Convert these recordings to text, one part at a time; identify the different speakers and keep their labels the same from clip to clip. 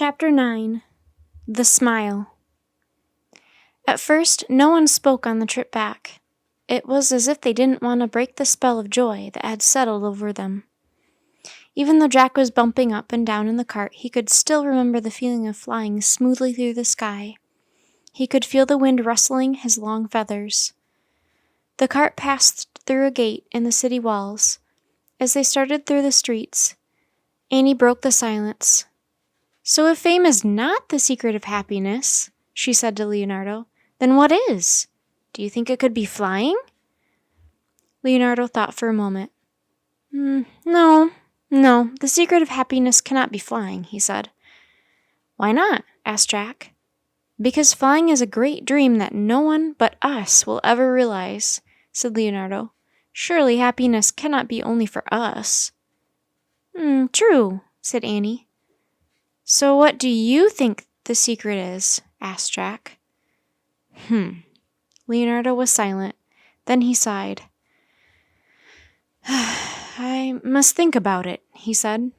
Speaker 1: Chapter 9. The Smile. At first, no one spoke on the trip back. It was as if they didn't want to break the spell of joy that had settled over them. Even though Jack was bumping up and down in the cart, he could still remember the feeling of flying smoothly through the sky. He could feel the wind rustling his long feathers. The cart passed through a gate in the city walls. As they started through the streets, Annie broke the silence. "So if fame is not the secret of happiness," she said to Leonardo, "then what is? Do you think it could be flying?" Leonardo thought for a moment. No, the secret of happiness cannot be flying," he said. "Why not?" asked Jack. "Because flying is a great dream that no one but us will ever realize," said Leonardo. "Surely happiness cannot be only for us." True," said Annie. "So what do you think the secret is?" asked Jack. Leonardo was silent. Then he sighed. "I must think about it," he said.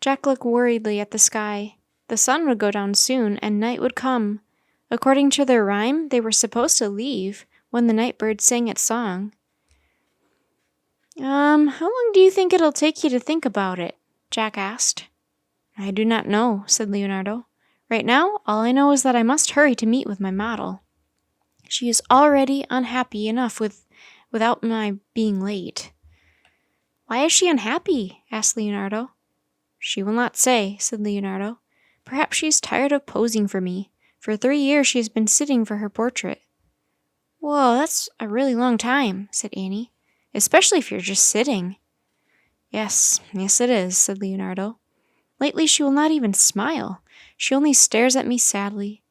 Speaker 1: Jack looked worriedly at the sky. The sun would go down soon, and night would come. According to their rhyme, they were supposed to leave when the night bird sang its song. How long do you think it'll take you to think about it?" Jack asked. "I do not know," said Leonardo. "Right now, all I know is that I must hurry to meet with my model. She is already unhappy enough without my being late." "Why is she unhappy?" asked Leonardo. "She will not say," said Leonardo. "Perhaps she is tired of posing for me. For 3 years she has been sitting for her portrait." "Whoa, that's a really long time," said Annie. "Especially if you're just sitting." Yes, it is," said Leonardo. "Lately she will not even smile. She only stares at me sadly.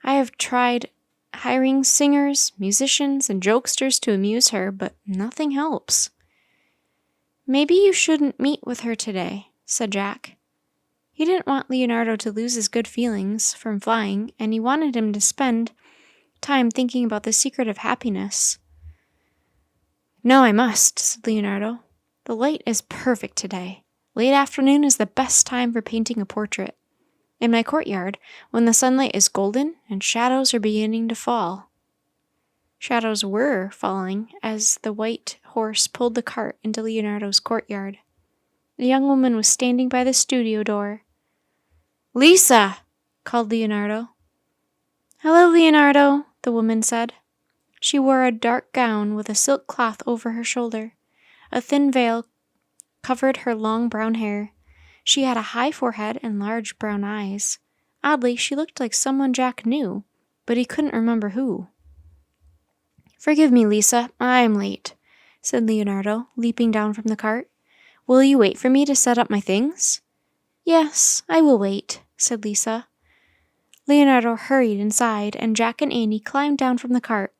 Speaker 1: I have tried hiring singers, musicians, and jokesters to amuse her, but nothing helps." "Maybe you shouldn't meet with her today," said Jack. He didn't want Leonardo to lose his good feelings from flying, and he wanted him to spend time thinking about the secret of happiness. "No, I must," said Leonardo. "The light is perfect today. Late afternoon is the best time for painting a portrait. In my courtyard, when the sunlight is golden and shadows are beginning to fall." Shadows were falling as the white horse pulled the cart into Leonardo's courtyard. A young woman was standing by the studio door. "Lisa!" called Leonardo. "Hello, Leonardo," the woman said. She wore a dark gown with a silk cloth over her shoulder. A thin veil covered her long brown hair. She had a high forehead and large brown eyes. Oddly, she looked like someone Jack knew, but he couldn't remember who. "Forgive me, Lisa, I'm late," said Leonardo, leaping down from the cart. "Will you wait for me to set up my things?" "Yes, I will wait," said Lisa. Leonardo hurried inside, and Jack and Annie climbed down from the cart.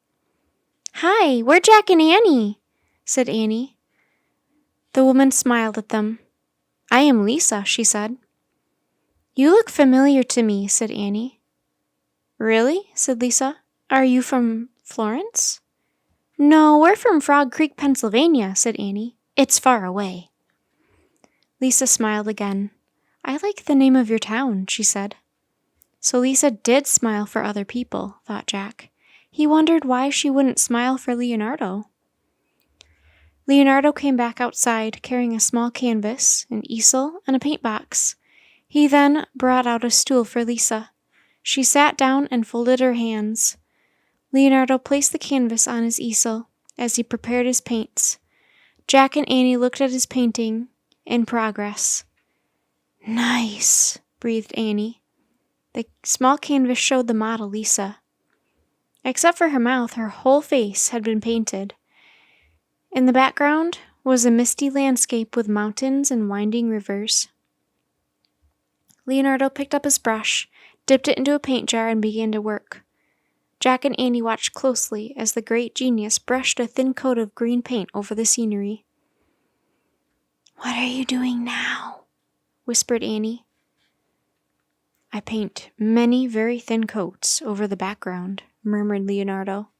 Speaker 1: "Hi, we're Jack and Annie," said Annie. The woman smiled at them. "I am Lisa," she said. "You look familiar to me," said Annie. "Really?" said Lisa. "Are you from Florence?" "No, we're from Frog Creek, Pennsylvania," said Annie. "It's far away." Lisa smiled again. "I like the name of your town," she said. So Lisa did smile for other people, thought Jack. He wondered why she wouldn't smile for Leonardo. Leonardo came back outside carrying a small canvas, an easel, and a paint box. He then brought out a stool for Lisa. She sat down and folded her hands. Leonardo placed the canvas on his easel as he prepared his paints. Jack and Annie looked at his painting in progress. "Nice," breathed Annie. The small canvas showed the model Lisa. Except for her mouth, her whole face had been painted. In the background was a misty landscape with mountains and winding rivers. Leonardo picked up his brush, dipped it into a paint jar, and began to work. Jack and Annie watched closely as the great genius brushed a thin coat of green paint over the scenery. "What are you doing now?" whispered Annie. "I paint many very thin coats over the background," murmured Leonardo.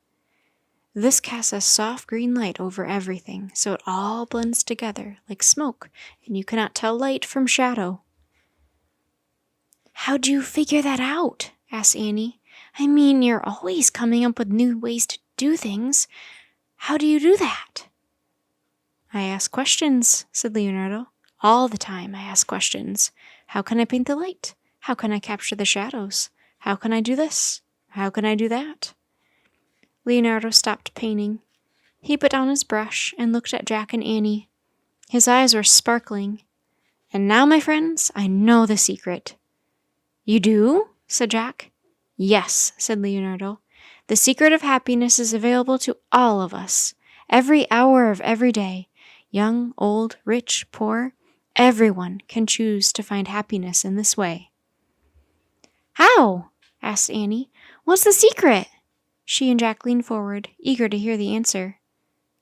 Speaker 1: "This casts a soft green light over everything, so it all blends together like smoke, and you cannot tell light from shadow." How'd you figure that out? Asked Annie. I mean, you're always coming up with new ways to do things. How do you do that? I ask questions, said Leonardo. All the time I ask questions. How can I paint the light? How can I capture the shadows? How can I do this? How can I do that? Leonardo stopped painting. He put down his brush and looked at Jack and Annie. His eyes were sparkling. And now, my friends, I know the secret. You do? Said Jack. Yes, said Leonardo. The secret of happiness is available to all of us, every hour of every day. Young, old, rich, poor, everyone can choose to find happiness in this way. How? Asked Annie. What's the secret? She and Jack leaned forward, eager to hear the answer.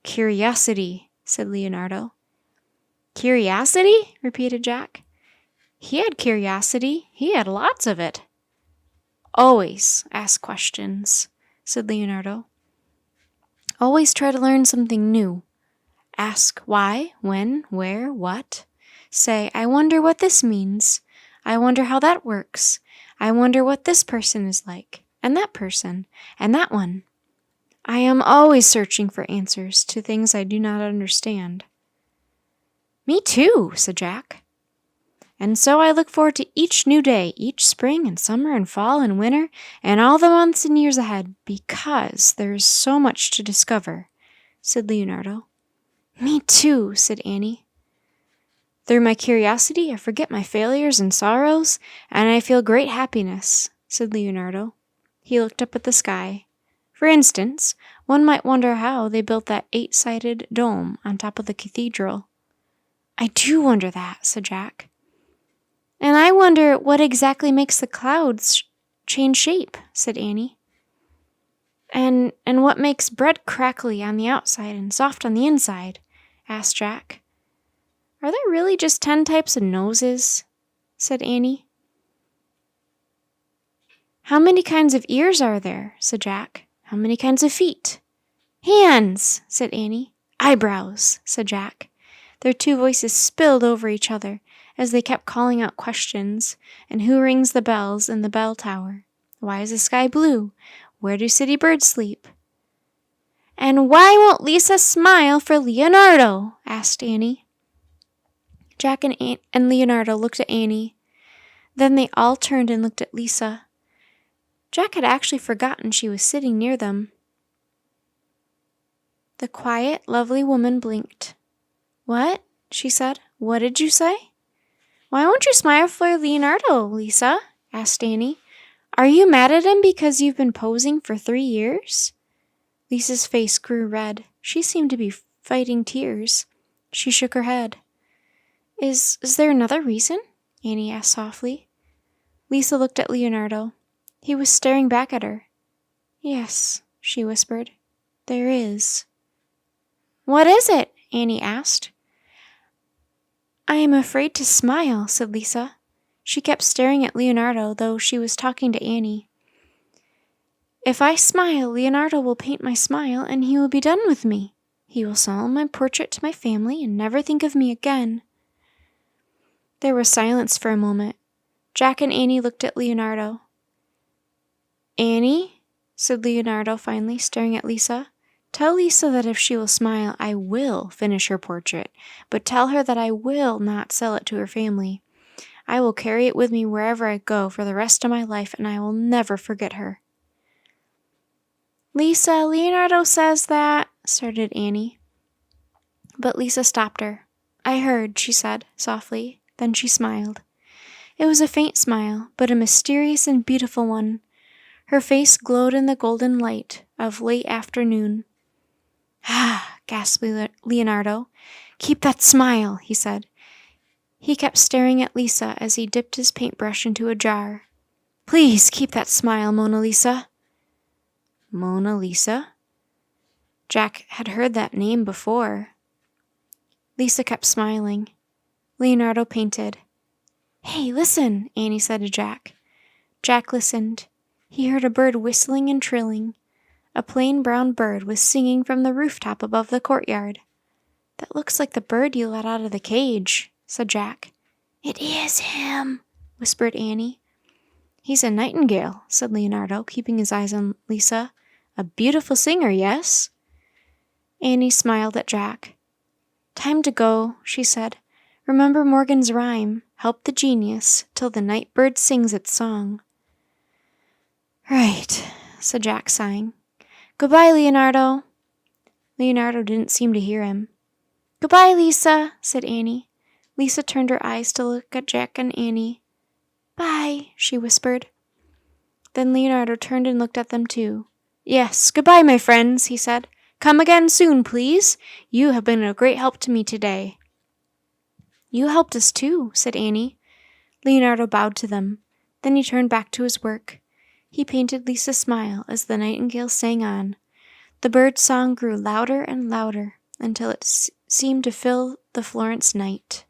Speaker 1: Curiosity, said Leonardo. Curiosity? Repeated Jack. He had curiosity. He had lots of it. Always ask questions, said Leonardo. Always try to learn something new. Ask why, when, where, what. Say, I wonder what this means. I wonder how that works. I wonder what this person is like, and that person, and that one. I am always searching for answers to things I do not understand. Me too, said Jack. And so I look forward to each new day, each spring and summer and fall and winter, and all the months and years ahead, because there is so much to discover, said Leonardo. Me too, said Annie. Through my curiosity, I forget my failures and sorrows, and I feel great happiness, said Leonardo. He looked up at the sky. For instance, one might wonder how they built that 8-sided dome on top of the cathedral. I do wonder that, said Jack. And I wonder what exactly makes the clouds change shape, said Annie. And what makes bread crackly on the outside and soft on the inside? Asked Jack. Are there really just 10 types of noses? Said Annie. How many kinds of ears are there? Said Jack. How many kinds of feet? Hands, said Annie. Eyebrows, said Jack. Their two voices spilled over each other as they kept calling out questions. And who rings the bells in the bell tower? Why is the sky blue? Where do city birds sleep? And why won't Lisa smile for Leonardo? Asked Annie. Jack and Leonardo looked at Annie. Then they all turned and looked at Lisa. Jack had actually forgotten she was sitting near them. The quiet, lovely woman blinked. What? She said. What did you say? Why won't you smile for Leonardo, Lisa? Asked Annie. Are you mad at him because you've been posing for 3 years? Lisa's face grew red. She seemed to be fighting tears. She shook her head. Is there another reason? Annie asked softly. Lisa looked at Leonardo. He was staring back at her. Yes, she whispered. There is. What is it? Annie asked. I am afraid to smile, said Lisa. She kept staring at Leonardo, though she was talking to Annie. If I smile, Leonardo will paint my smile, and he will be done with me. He will sell my portrait to my family and never think of me again. There was silence for a moment. Jack and Annie looked at Leonardo. Annie, said Leonardo finally, staring at Lisa, tell Lisa that if she will smile, I will finish her portrait, but tell her that I will not sell it to her family. I will carry it with me wherever I go for the rest of my life, and I will never forget her. Lisa, Leonardo says that, started Annie. But Lisa stopped her. I heard, she said, softly. Then she smiled. It was a faint smile, but a mysterious and beautiful one. Her face glowed in the golden light of late afternoon. Ah, gasped Leonardo. Keep that smile, he said. He kept staring at Lisa as he dipped his paintbrush into a jar. Please keep that smile, Mona Lisa. Mona Lisa? Jack had heard that name before. Lisa kept smiling. Leonardo painted. Hey, listen, Annie said to Jack. Jack listened. He heard a bird whistling and trilling. A plain brown bird was singing from the rooftop above the courtyard. That looks like the bird you let out of the cage, said Jack. It is him, whispered Annie. He's a nightingale, said Leonardo, keeping his eyes on Lisa. A beautiful singer, yes? Annie smiled at Jack. Time to go, she said. Remember Morgan's rhyme. Help the genius till the night bird sings its song. Right, said Jack, sighing. Goodbye, Leonardo. Leonardo didn't seem to hear him. Goodbye, Lisa, said Annie. Lisa turned her eyes to look at Jack and Annie. Bye, she whispered. Then Leonardo turned and looked at them too. Yes, goodbye, my friends, he said. Come again soon, please. You have been a great help to me today. You helped us too, said Annie. Leonardo bowed to them. Then he turned back to his work. He painted Lisa's smile as the nightingale sang on. The bird's song grew louder and louder until it seemed to fill the Florence night.